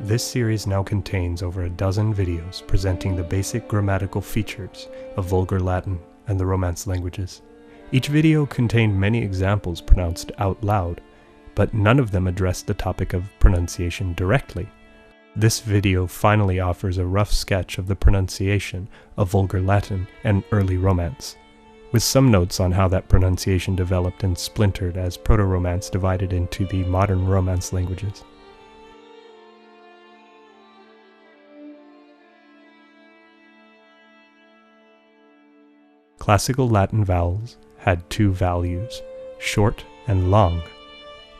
This series now contains over a dozen videos presenting the basic grammatical features of Vulgar Latin and the Romance languages. Each video contained many examples pronounced out loud, but none of them addressed the topic of pronunciation directly. This video finally offers a rough sketch of the pronunciation of Vulgar Latin and early Romance, with some notes on how that pronunciation developed and splintered as Proto-Romance divided into the modern Romance languages. Classical Latin vowels had two values, short and long.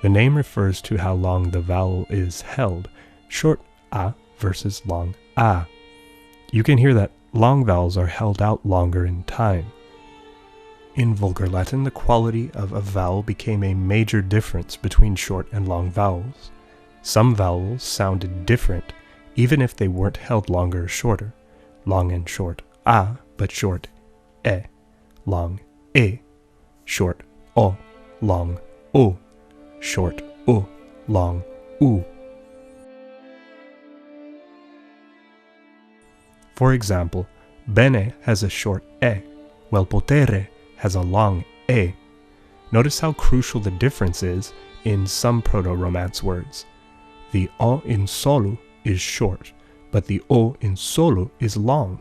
The name refers to how long the vowel is held, short a versus long a. You can hear that long vowels are held out longer in time. In Vulgar Latin, the quality of a vowel became a major difference between short and long vowels. Some vowels sounded different, even if they weren't held longer or shorter. Long and short a, but short e. Long e, short o, long o, short u, long u. For example, bene has a short e, while potere has a long e. Notice how crucial the difference is in some Proto-Romance words. The o in solu is short, but the o in solu is long.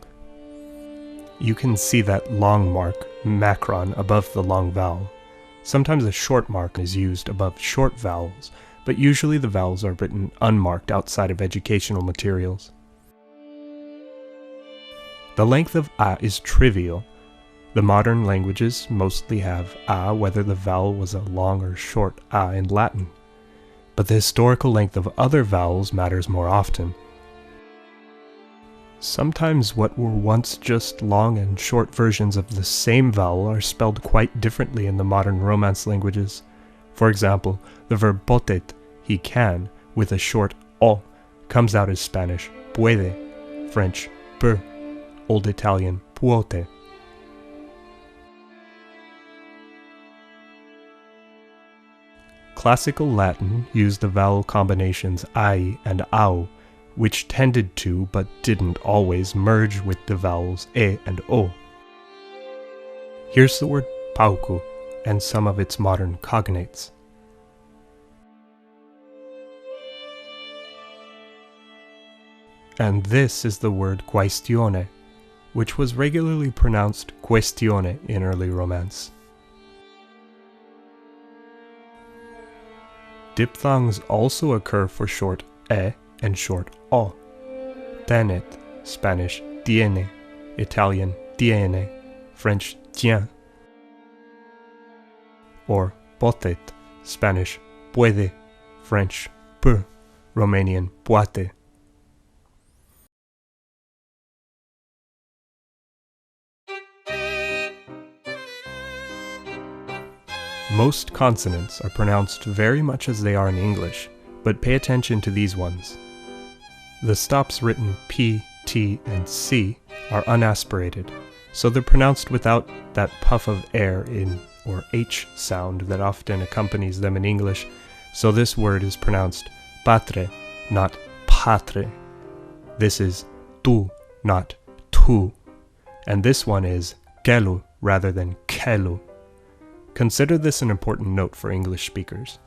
You can see that long mark, macron, above the long vowel. Sometimes a short mark is used above short vowels, but usually the vowels are written unmarked outside of educational materials. The length of a is trivial. The modern languages mostly have a whether the vowel was a long or short a in Latin, but the historical length of other vowels matters more often. Sometimes what were once just long and short versions of the same vowel are spelled quite differently in the modern Romance languages. For example, the verb potet, he can, with a short o, comes out as Spanish puede, French peut, Old Italian puote. Classical Latin used the vowel combinations ai and au, which tended to, but didn't always, merge with the vowels e and o. Here's the word paucu and some of its modern cognates. And this is the word quaestione, which was regularly pronounced questione in early Romance. Diphthongs also occur for short e and short o. Tenet, Spanish tiene, Italian tiene, French tient. Or potet, Spanish puede, French peut, Romanian poate. Most consonants are pronounced very much as they are in English, but pay attention to these ones. The stops written P, T, and C are unaspirated, so they're pronounced without that puff of air in or H sound that often accompanies them in English, so this word is pronounced patre, not patre. This is tu, not tu, and this one is kelu rather than kelu. Consider this an important note for English speakers.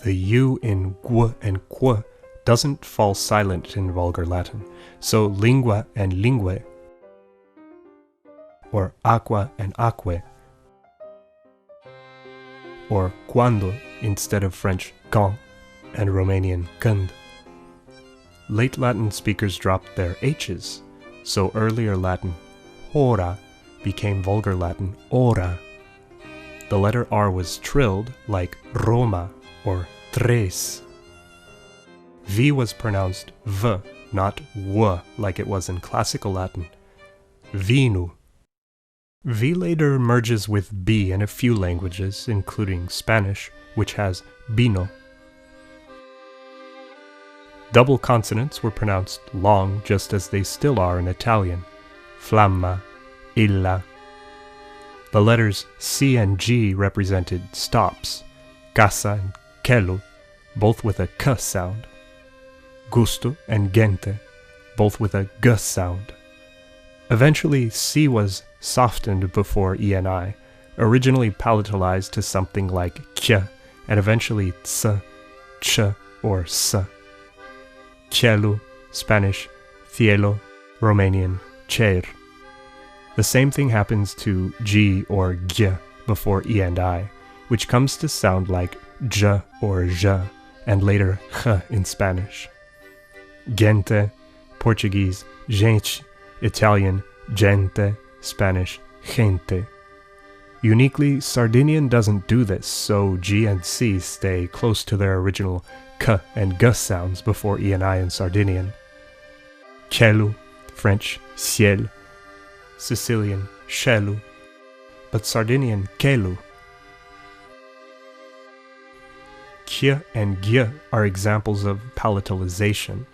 The U in gu and qu doesn't fall silent in Vulgar Latin, so lingua and lingue, or aqua and aquae, or cuando instead of French quand and Romanian când. Late Latin speakers dropped their H's, so earlier Latin hora became Vulgar Latin ora. The letter R was trilled like Roma or tres. V was pronounced v, not w, like it was in Classical Latin. Vinu. V later merges with B in a few languages, including Spanish, which has vino. Double consonants were pronounced long just as they still are in Italian. Flamma, illa. The letters C and G represented stops, casa and kelu, both with a k sound. Gusto and gente, both with a g sound. Eventually, C was softened before E and I, originally palatalized to something like k, and eventually ts, ch, or s. Cielo, Spanish, cielo, Romanian, cer. The same thing happens to G or G before E and I, which comes to sound like J or J, and later H in Spanish. Gente, Portuguese, gente, Italian, gente, Spanish, gente. Uniquely, Sardinian doesn't do this, so G and C stay close to their original K and G sounds before E and I in Sardinian. Cielo, French, ciel, Sicilian, cielo, but Sardinian, celu. Q and G are examples of palatalization.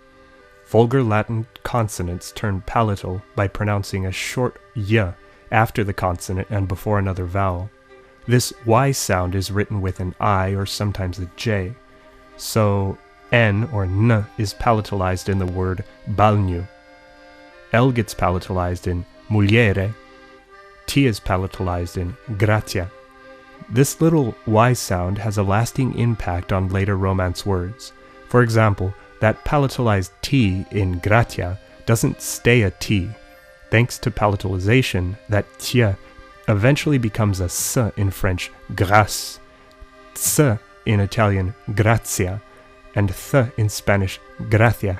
Vulgar Latin consonants turn palatal by pronouncing a short y after the consonant and before another vowel. This y sound is written with an I or sometimes a j. So n or n is palatalized in the word bagno. L gets palatalized in muliere. T is palatalized in gratia. This little y sound has a lasting impact on later Romance words. For example, that palatalized T in gratia doesn't stay a T. Thanks to palatalization, that tia eventually becomes a s in French, grâce, ts in Italian, grazia, and th in Spanish, gracia.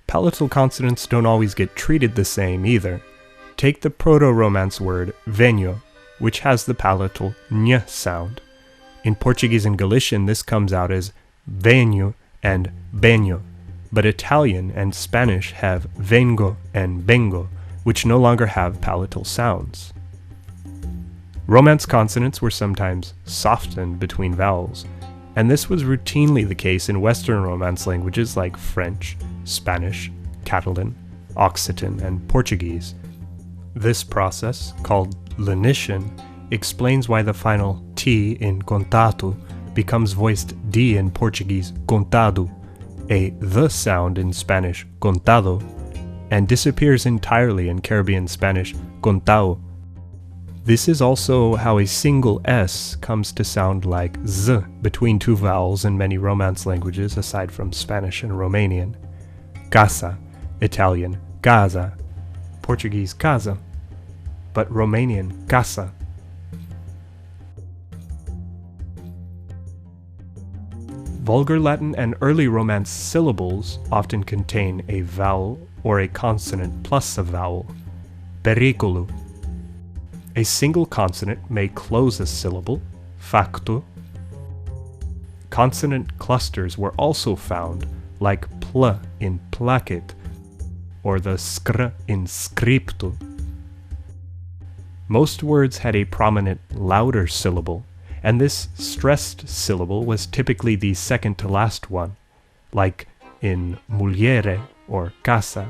Palatal consonants don't always get treated the same either. Take the Proto-Romance word venho, which has the palatal ny sound. In Portuguese and Galician, this comes out as venho and benho, but Italian and Spanish have vengo and bengo, which no longer have palatal sounds. Romance consonants were sometimes softened between vowels, and this was routinely the case in Western Romance languages like French, Spanish, Catalan, Occitan, and Portuguese. This process, called lenition, explains why the final T in contato becomes voiced D in Portuguese contado, a the sound in Spanish contado, and disappears entirely in Caribbean Spanish contao. This is also how a single S comes to sound like Z between two vowels in many Romance languages aside from Spanish and Romanian. Casa, Italian casa, Portuguese casa, but Romanian casa. Vulgar Latin and early Romance syllables often contain a vowel or a consonant plus a vowel. Pericolo. A single consonant may close a syllable, facto. Consonant clusters were also found, like pl in placet, or the skr in scripto. Most words had a prominent louder syllable, and this stressed syllable was typically the second to last one, like in muliere or casa.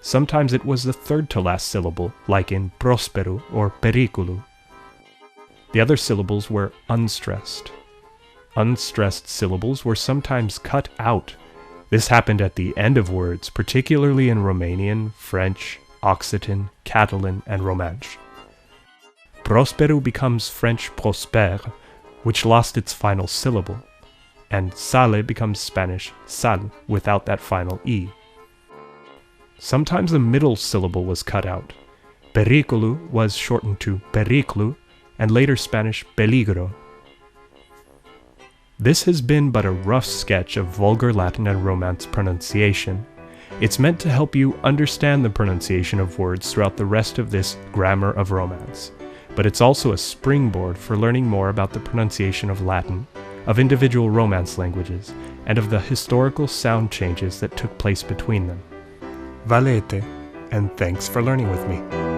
Sometimes it was the third to last syllable, like in prospero or pericolo. The other syllables were unstressed. Unstressed syllables were sometimes cut out. This happened at the end of words, particularly in Romanian, French, Occitan, Catalan, and Romansh. Prospero becomes French prosper, which lost its final syllable, and sale becomes Spanish sal without that final E. Sometimes the middle syllable was cut out. Pericolo was shortened to periclu, and later Spanish peligro. This has been but a rough sketch of Vulgar Latin and Romance pronunciation. It's meant to help you understand the pronunciation of words throughout the rest of this grammar of Romance, but it's also a springboard for learning more about the pronunciation of Latin, of individual Romance languages, and of the historical sound changes that took place between them. Valete, and thanks for learning with me.